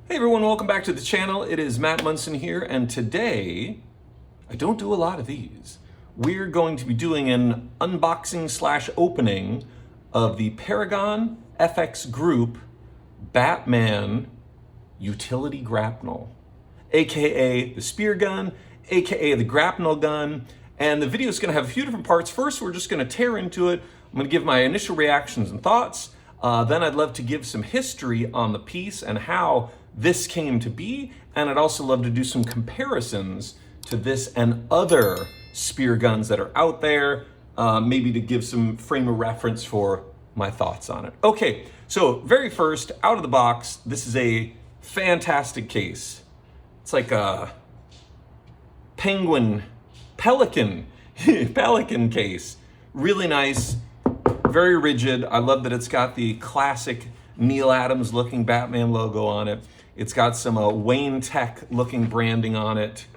Hey everyone, welcome back to the channel. It is Matt Munson here, and today, I don't do a lot of these. We're going to be doing an unboxing slash opening of the Paragon FX Group Batman utility grapnel, aka the spear gun, aka the grapnel gun. And the video is going to have a few different parts. First, we're just going to tear into it. I'm going to give my initial reactions and thoughts. Then I'd love to give some history on the piece and how this came to be, and I'd also love to do some comparisons to this and other spear guns that are out there, maybe to give some frame of reference for my thoughts on it. Okay, so very first, out of the box, this is a fantastic case. It's like a pelican case. Really nice, very rigid. I love that it's got the classic Neil Adams looking Batman logo on it. It's got some Wayne Tech looking branding on it.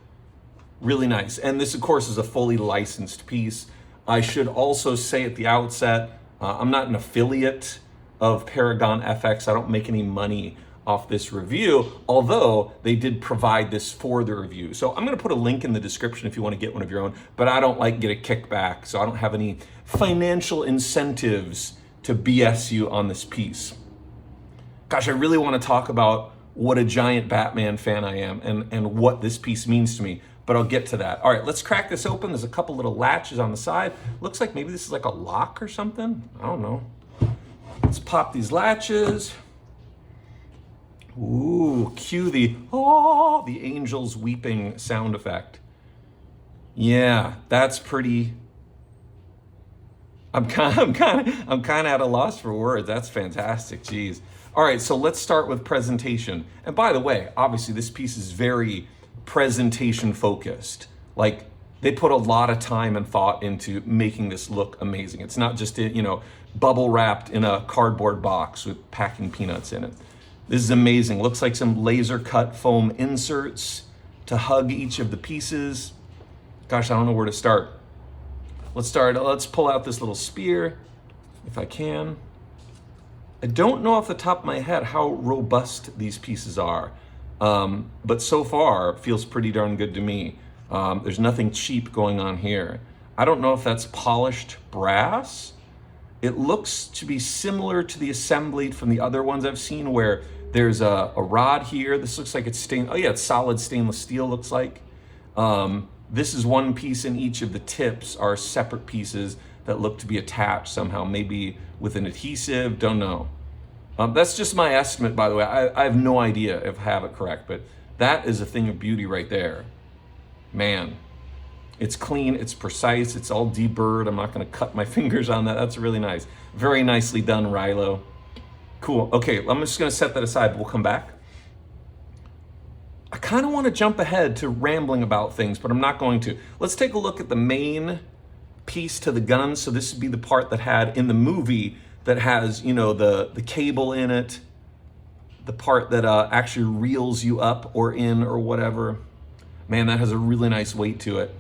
Really nice. And this, of course, is a fully licensed piece. I should also say at the outset, I'm not an affiliate of Paragon FX. I don't make any money off this review, although they did provide this for the review. So I'm going to put a link in the description if you want to get one of your own, but I don't get a kickback, so I don't have any financial incentives to BS you on this piece. Gosh, I really want to talk about what a giant Batman fan I am and what this piece means to me, but I'll get to that. All right, let's crack this open. There's a couple little latches on the side. Looks like maybe this is like a lock or something. I don't know. Let's pop these latches. Ooh, cue the angels weeping sound effect. Yeah, that's pretty. I'm kind of at a loss for words. That's fantastic. Jeez. All right, so let's start with presentation. And by the way, obviously this piece is very presentation focused. Like, they put a lot of time and thought into making this look amazing. It's not just, bubble wrapped in a cardboard box with packing peanuts in it. This is amazing. Looks like some laser cut foam inserts to hug each of the pieces. Gosh, I don't know where to start. Let's pull out this little spear, if I can. I don't know off the top of my head how robust these pieces are, but so far it feels pretty darn good to me. There's nothing cheap going on here. I don't know if that's polished brass. It looks to be similar to the assembly from the other ones I've seen where there's a rod here. This looks like it's stained. Oh yeah, it's solid stainless steel, looks like. This is one piece, and each of the tips are separate pieces that look to be attached somehow, maybe with an adhesive, don't know. That's just my estimate, by the way. I have no idea if I have it correct, but that is a thing of beauty right there. Man, it's clean, it's precise, it's all deburred. I'm not gonna cut my fingers on that. That's really nice. Very nicely done, Rilo. Cool, okay, I'm just gonna set that aside, we'll come back. I kind of want to jump ahead to rambling about things, but I'm not going to. Let's take a look at the main piece to the gun. So this would be the part that had in the movie that has, the cable in it, the part that actually reels you up or in or whatever. Man, that has a really nice weight to it.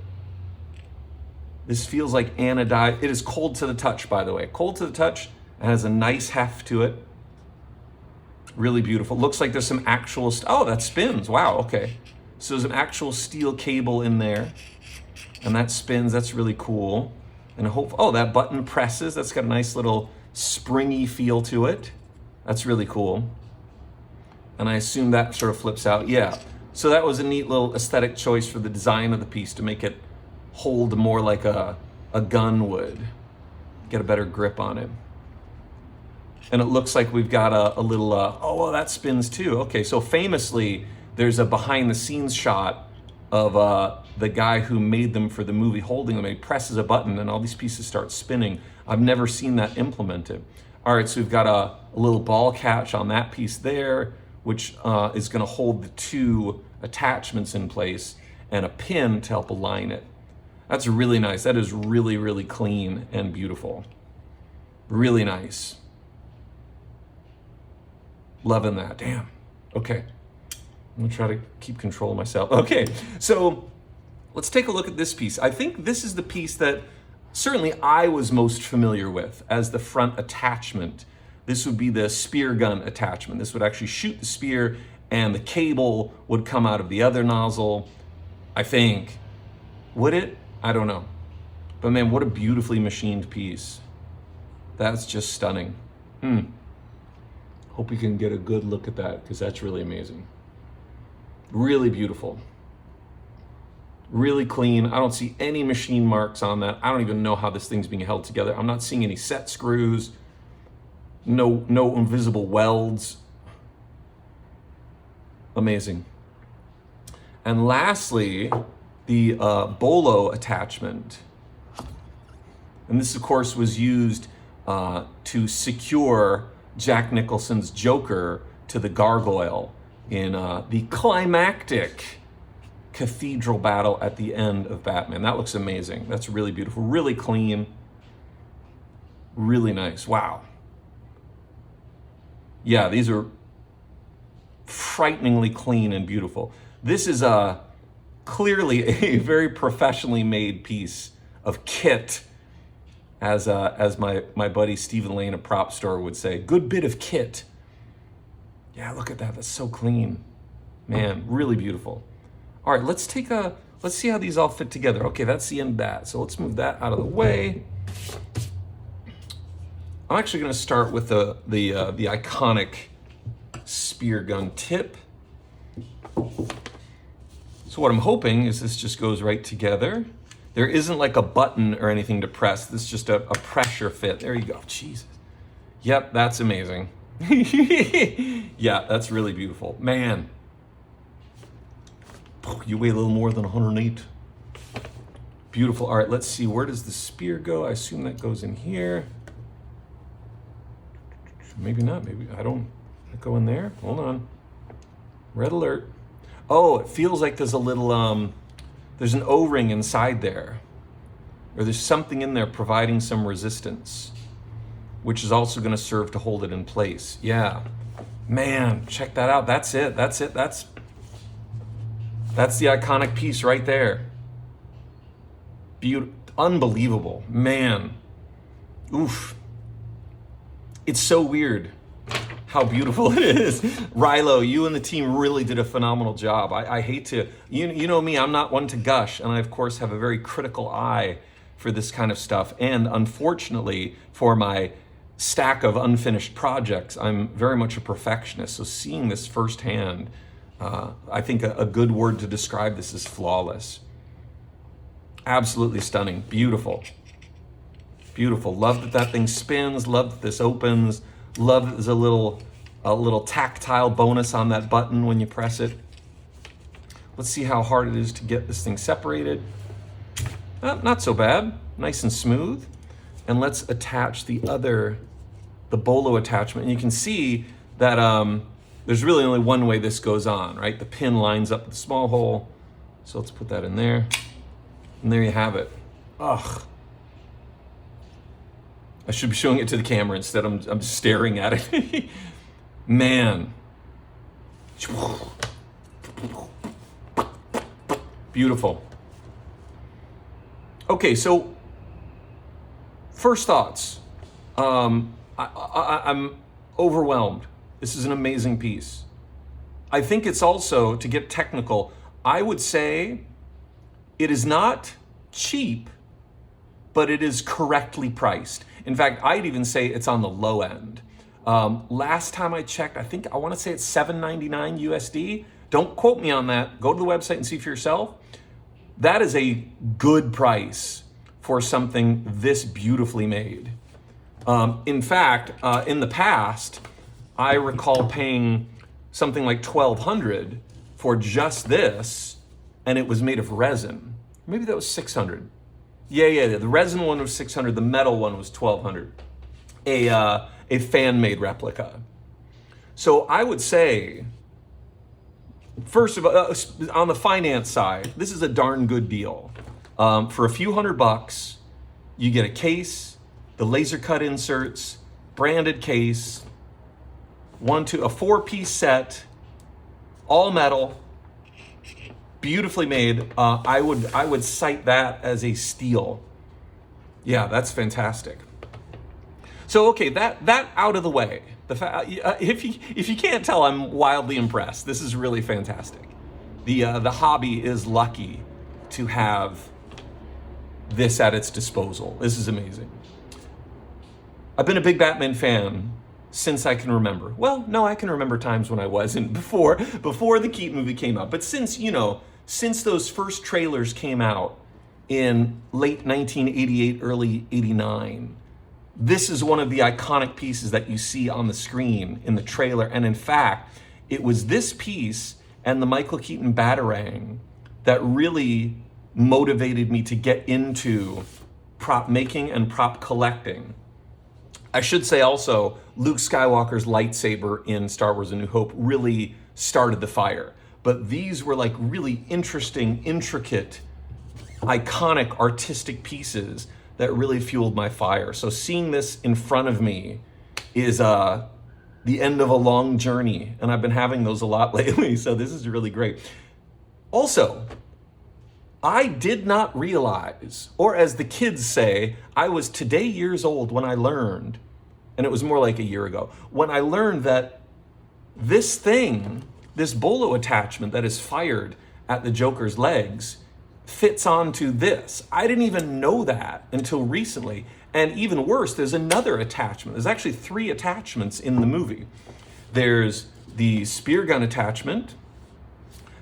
This feels like anodized. It is cold to the touch, by the way. Cold to the touch. It has a nice heft to it. Really beautiful. Looks like there's some actual, oh, that spins. Wow, okay. So there's an actual steel cable in there, and that spins. That's really cool. And that button presses. That's got a nice little springy feel to it. That's really cool. And I assume that sort of flips out. Yeah. So that was a neat little aesthetic choice for the design of the piece to make it hold more like a gun would. Get a better grip on it. And it looks like we've got a little, that spins too. Okay, so famously, there's a behind the scenes shot of the guy who made them for the movie holding them. He presses a button and all these pieces start spinning. I've never seen that implemented. All right, so we've got a little ball catch on that piece there, which is gonna hold the two attachments in place, and a pin to help align it. That's really nice. That is really, really clean and beautiful. Really nice. Loving that. Damn. Okay. I'm gonna try to keep control of myself. Okay, so let's take a look at this piece. I think this is the piece that certainly I was most familiar with as the front attachment. This would be the spear gun attachment. This would actually shoot the spear and the cable would come out of the other nozzle, I think. Would it? I don't know. But man, what a beautifully machined piece. That's just stunning. Hope you can get a good look at that, because that's really amazing. Really beautiful. Really clean. I don't see any machine marks on that. I don't even know how this thing's being held together. I'm not seeing any set screws. No invisible welds. Amazing. And lastly, the bolo attachment. And this, of course, was used to secure Jack Nicholson's Joker to the gargoyle in the climactic cathedral battle at the end of Batman. That looks amazing. That's really beautiful, really clean, really nice. Wow. Yeah, these are frighteningly clean and beautiful. This is clearly a very professionally made piece of kit, as my buddy Stephen Lane of Prop Store would say. Good bit of kit. Yeah, look at that. That's so clean. Man, really beautiful. All right, let's see how these all fit together. Okay, that's the end of that. So let's move that out of the way. I'm actually going to start with the iconic spear gun tip. So what I'm hoping is this just goes right together. There isn't like a button or anything to press. This is just a pressure fit. There you go. Jesus. Yep, that's amazing. Yeah, that's really beautiful. Man. You weigh a little more than 108. Beautiful. All right, let's see. Where does the spear go? I assume that goes in here. Maybe not. Maybe I don't go in there. Hold on. Red alert. Oh, it feels like there's a little there's an O-ring inside there, or there's something in there providing some resistance, which is also going to serve to hold it in place. Yeah, man, check that out. That's it. That's it. That's the iconic piece right there. Beautiful, unbelievable, man. Oof. It's so weird how beautiful it is. Rilo, you and the team really did a phenomenal job. I hate to, you know me, I'm not one to gush, and I of course have a very critical eye for this kind of stuff. And unfortunately, for my stack of unfinished projects, I'm very much a perfectionist. So seeing this firsthand, I think a good word to describe this is flawless. Absolutely stunning, beautiful. Beautiful. Love that that thing spins. Love that this opens. Love that there's a little tactile bonus on that button when you press it. Let's see how hard it is to get this thing separated. Not so bad. Nice and smooth. And let's attach the bolo attachment. And you can see that there's really only one way this goes on, right? The pin lines up with the small hole. So let's put that in there. And there you have it. Ugh. I should be showing it to the camera instead. I'm staring at it. Man. Beautiful. Okay, so first thoughts. I'm overwhelmed. This is an amazing piece. I think it's also, to get technical, I would say it is not cheap, but it is correctly priced. In fact, I'd even say it's on the low end. Last time I checked, I want to say it's $7.99 USD. Don't quote me on that. Go to the website and see for yourself. That is a good price for something this beautifully made. In fact, in the past, I recall paying something like $1,200 for just this, and it was made of resin. Maybe that was $600. Yeah. The resin one was $600. The metal one was $1,200. A fan-made replica. So I would say, first of all, on the finance side, this is a darn good deal. For a few $100, you get a case, the laser cut inserts, branded case, a 4-piece set, all metal, beautifully made. I would cite that as a steal. Yeah, that's fantastic. So okay, that out of the way. If you can't tell, I'm wildly impressed. This is really fantastic. The hobby is lucky to have this at its disposal. This is amazing. I've been a big Batman fan since I can remember. Well, no, I can remember times when I wasn't before the Keaton movie came out. But since those first trailers came out in late 1988, early 89, this is one of the iconic pieces that you see on the screen in the trailer. And in fact, it was this piece and the Michael Keaton Batarang that really motivated me to get into prop making and prop collecting. I should say also, Luke Skywalker's lightsaber in Star Wars A New Hope really started the fire. But these were like really interesting, intricate, iconic artistic pieces that really fueled my fire. So seeing this in front of me is the end of a long journey, and I've been having those a lot lately, so this is really great. Also, I did not realize, or as the kids say, I was today years old when I learned, and it was more like a year ago, when I learned that this thing, this bolo attachment that is fired at the Joker's legs, fits onto this. I didn't even know that until recently. And even worse, there's another attachment. There's actually 3 attachments in the movie. There's the spear gun attachment,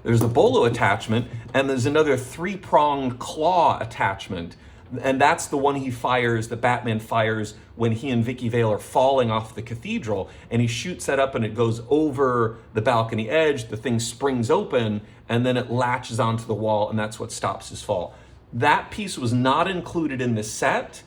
there's the bolo attachment, and there's another 3-pronged claw attachment. And that's the one he fires, that Batman fires when he and Vicky Vale are falling off the cathedral, and he shoots that up and it goes over the balcony edge, the thing springs open, and then it latches onto the wall, and that's what stops his fall. That piece was not included in the set.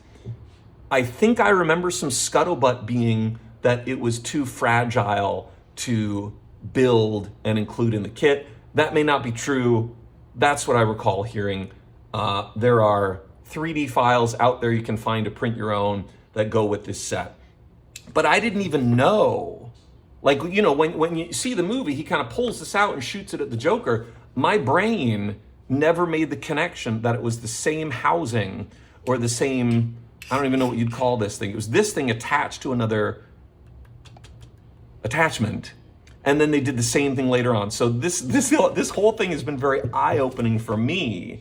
I think I remember some scuttlebutt being that it was too fragile to build and include in the kit. That may not be true. That's what I recall hearing. There are 3D files out there you can find to print your own that go with this set. But I didn't even know. Like, when you see the movie, he kind of pulls this out and shoots it at the Joker. My brain never made the connection that it was the same housing or the same, I don't even know what you'd call this thing. It was this thing attached to another attachment. And then they did the same thing later on. So this whole thing has been very eye-opening for me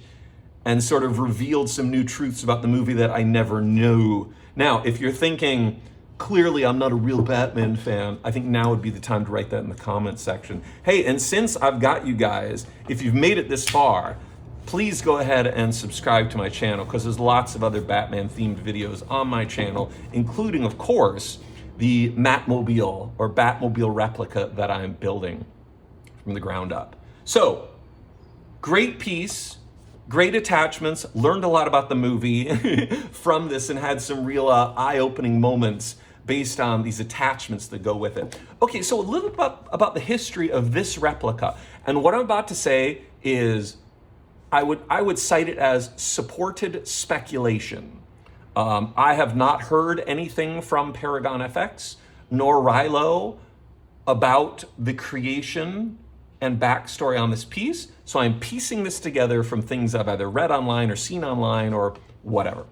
and sort of revealed some new truths about the movie that I never knew. Now, if you're thinking, clearly I'm not a real Batman fan, I think now would be the time to write that in the comments section. Hey, and since I've got you guys, if you've made it this far, please go ahead and subscribe to my channel, because there's lots of other Batman-themed videos on my channel, including, of course, the Matmobile or Batmobile replica that I'm building from the ground up. So, great piece. Great attachments, learned a lot about the movie from this and had some real eye-opening moments based on these attachments that go with it. Okay, so a little bit about the history of this replica. And what I'm about to say is, I would cite it as supported speculation. I have not heard anything from Paragon FX nor Rilo about the creation and backstory on this piece. So I'm piecing this together from things I've either read online or seen online or whatever.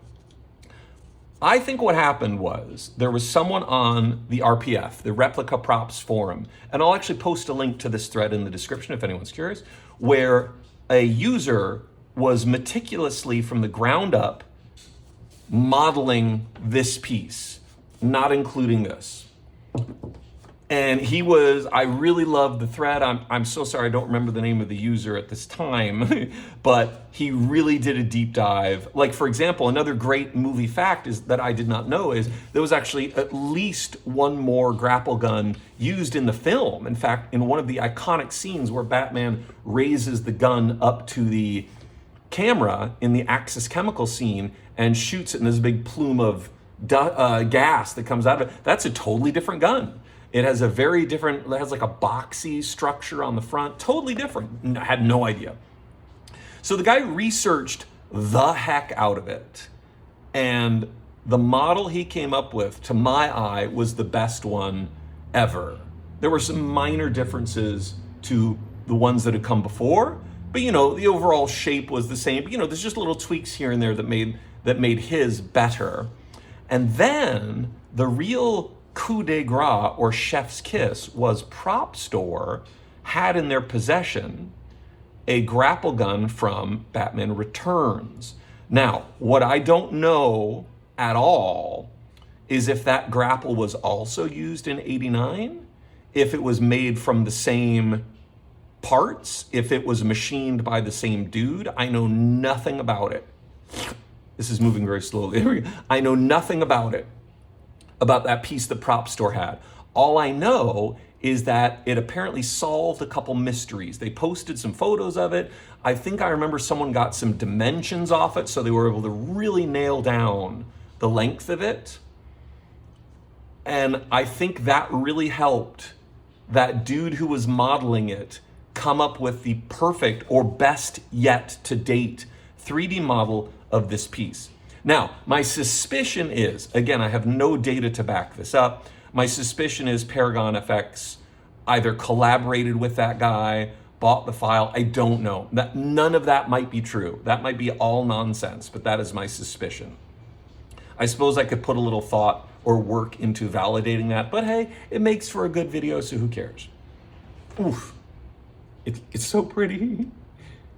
I think what happened was there was someone on the RPF, the Replica Props Forum, and I'll actually post a link to this thread in the description if anyone's curious, where a user was meticulously from the ground up modeling this piece, not including this. And I really loved the thread. I'm so sorry I don't remember the name of the user at this time, but he really did a deep dive. Like, for example, another great movie fact is that I did not know is there was actually at least one more grapple gun used in the film. In fact, in one of the iconic scenes where Batman raises the gun up to the camera in the Axis chemical scene and shoots it, and there's a big plume of gas that comes out of it. That's a totally different gun. It has a very different, it has like a boxy structure on the front, totally different. I had no idea. So the guy researched the heck out of it. And the model he came up with, to my eye, was the best one ever. There were some minor differences to the ones that had come before, but the overall shape was the same. But there's just little tweaks here and there that made his better. And then the real coup de grace or chef's kiss was Prop Store had in their possession a grapple gun from Batman Returns. Now, what I don't know at all is if that grapple was also used in 89, if it was made from the same parts, if it was machined by the same dude. I know nothing about it. This is moving very slowly. I know nothing about it, about that piece the Prop Store had. All I know is that it apparently solved a couple mysteries. They posted some photos of it. I think I remember someone got some dimensions off it, so they were able to really nail down the length of it. And I think that really helped that dude who was modeling it come up with the perfect, or best yet to date, 3D model of this piece. Now, my suspicion is, again, I have no data to back this up, my suspicion is Paragon FX either collaborated with that guy, bought the file, I don't know. That none of that might be true. That might be all nonsense, but that is my suspicion. I suppose I could put a little thought or work into validating that, but hey, it makes for a good video, so who cares? Oof, it's so pretty.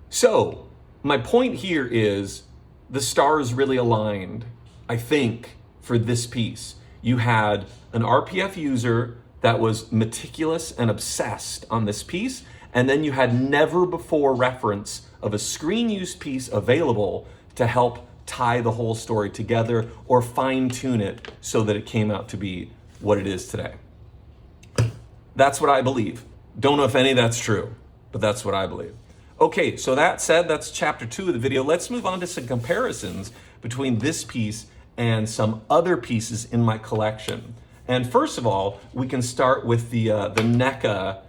So, my point here is the stars really aligned, I think, for this piece. You had an RPF user that was meticulous and obsessed on this piece, and then you had never before reference of a screen use piece available to help tie the whole story together or fine tune it so that it came out to be what it is today. That's what I believe. Don't know if any of that's true, but that's what I believe. Okay, so that said, that's chapter 2 of the video. Let's move on to some comparisons between this piece and some other pieces in my collection. And first of all, we can start with the NECA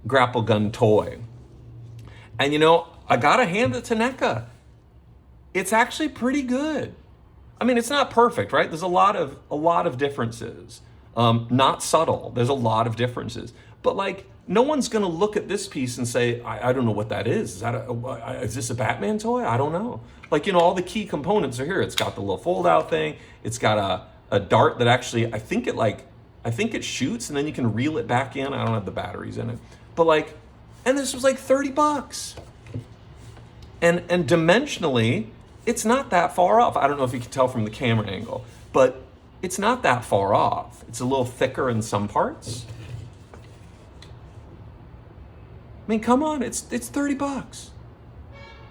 grapple gun toy. And you know, I gotta hand it to NECA. It's actually pretty good. I mean, it's not perfect, right? There's a lot of differences. Not subtle. There's a lot of differences. But like, no one's gonna look at this piece and say, I don't know what that is. Is this a Batman toy? I don't know. Like, you know, all the key components are here. It's got the little fold out thing. It's got a dart that actually, I think it shoots and then you can reel it back in. I don't have the batteries in it. But like, and this was like 30 bucks. And dimensionally, it's not that far off. I don't know if you can tell from the camera angle, but it's not that far off. It's a little thicker in some parts. I mean, come on, it's 30 bucks.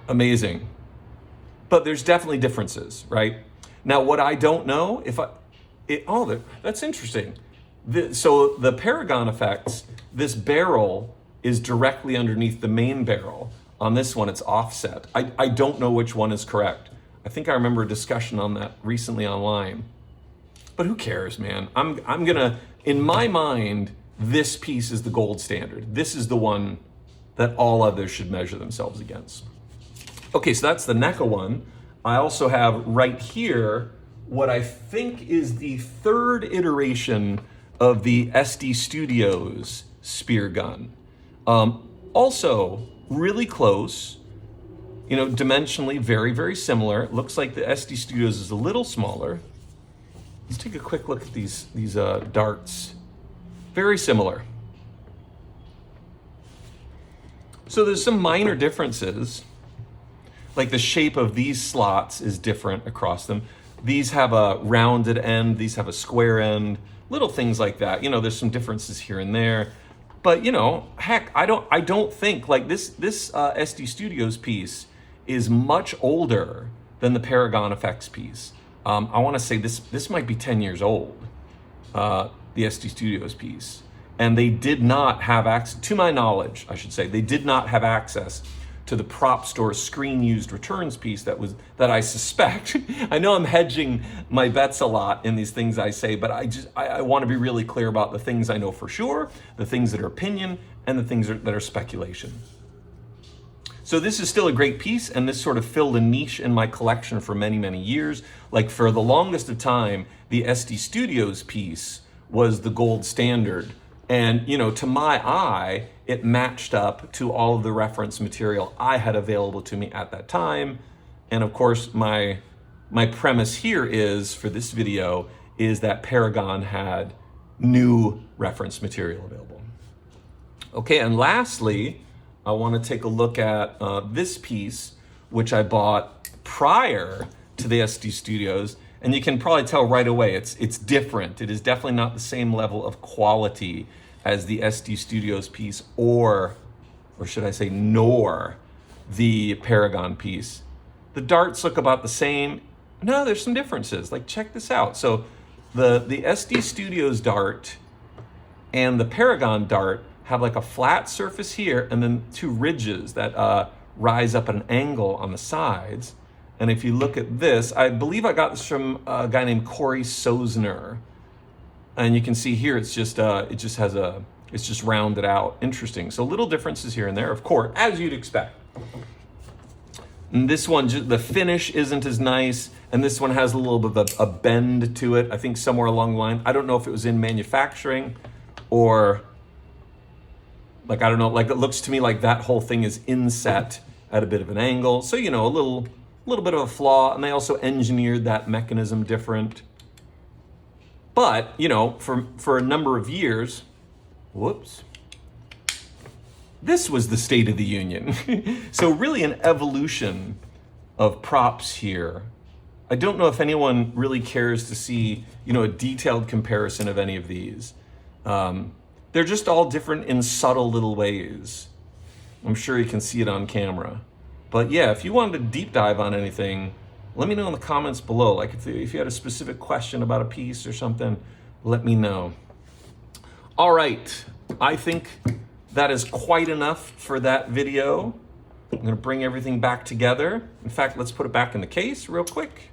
Amazing. But there's definitely differences, right? Now, what I don't know, that's interesting. So the Paragon effects, this barrel is directly underneath the main barrel. On this one, it's offset. I don't know which one is correct. I think I remember a discussion on that recently online. But who cares, man? I'm gonna, in my mind, this piece is the gold standard. This is the one that all others should measure themselves against. Okay, so that's the NECA one. I also have right here what I think is the third iteration of the SD Studios spear gun. Also, really close, you know, dimensionally very, very similar. It looks like the SD Studios is a little smaller. Let's take a quick look at these darts. Very similar. So there's some minor differences, like the shape of these slots is different across them. These have a rounded end, these have a square end, little things like that. You know, there's some differences here and there. But you know, heck, I don't think like this SD Studios piece is much older than the Paragon effects piece. I want to say this might be 10 years old, the SD Studios piece. And they did not have access, to my knowledge, I should say, they did not have access to the Prop Store screen used returns piece that I suspect. I know I'm hedging my bets a lot in these things I say, but I want to be really clear about the things I know for sure, the things that are opinion, and the things that are speculation. So this is still a great piece, and this sort of filled a niche in my collection for many, many years. Like for the longest of time, the SD Studios piece was the gold standard. And, you know, to my eye, it matched up to all of the reference material I had available to me at that time. And of course, my premise here is, for this video, is that Paragon had new reference material available. Okay, and lastly, I want to take a look at this piece, which I bought prior to the SD Studios, and you can probably tell right away it's different. It is definitely not the same level of quality as the SD Studios piece, or should I say, nor the Paragon piece. The darts look about the same. No, there's some differences. Like, check this out. So the SD Studios dart and the Paragon dart have like a flat surface here and then two ridges that rise up at an angle on the sides. And if you look at this, I believe I got this from a guy named Corey Sosner. And you can see here, it's just rounded out. Interesting. So little differences here and there, of course, as you'd expect. And this one, the finish isn't as nice. And this one has a little bit of a bend to it. I think somewhere along the line. I don't know if it was in manufacturing or like, I don't know, like it looks to me like that whole thing is inset at a bit of an angle. So, you know, a little bit of a flaw. And they also engineered that mechanism different. But, you know, for a number of years, whoops, this was the state of the union. So really an evolution of props here. I don't know if anyone really cares to see, you know, a detailed comparison of any of these. They're just all different in subtle little ways. I'm sure you can see it on camera. But yeah, if you wanted to deep dive on anything, let me know in the comments below. Like if you had a specific question about a piece or something, let me know. All right, I think that is quite enough for that video. I'm gonna bring everything back together. In fact, let's put it back in the case real quick.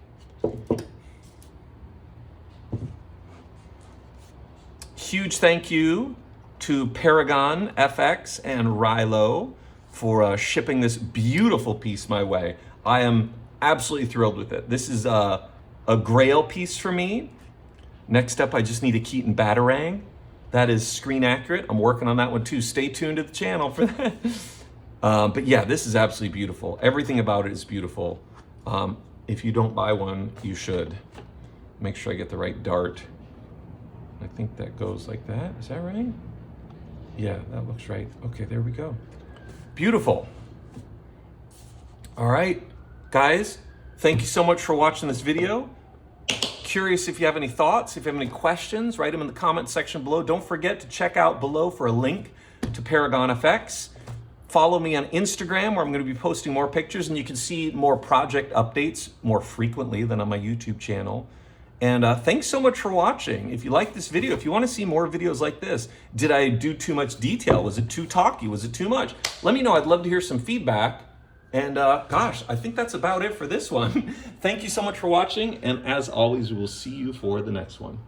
Huge thank you to Paragon, FX, and Rilo for shipping this beautiful piece my way. I am absolutely thrilled with it. This is a grail piece for me. Next up, I just need a Keaton Batarang. That is screen accurate. I'm working on that one too. Stay tuned to the channel for that. But yeah, this is absolutely beautiful. Everything about it is beautiful. If you don't buy one, you should. Make sure I get the right dart. I think that goes like that. Is that right? Yeah, that looks right. Okay, there we go. Beautiful. All right, guys, thank you so much for watching this video. Curious if you have any thoughts, if you have any questions, write them in the comment section below. Don't forget to check out below for a link to Paragon FX. Follow me on Instagram, where I'm going to be posting more pictures, and you can see more project updates more frequently than on my YouTube channel. And thanks so much for watching. If you like this video, if you want to see more videos like this, did I do too much detail? Was it too talky? Was it too much? Let me know. I'd love to hear some feedback. And gosh, I think that's about it for this one. Thank you so much for watching. And as always, we'll see you for the next one.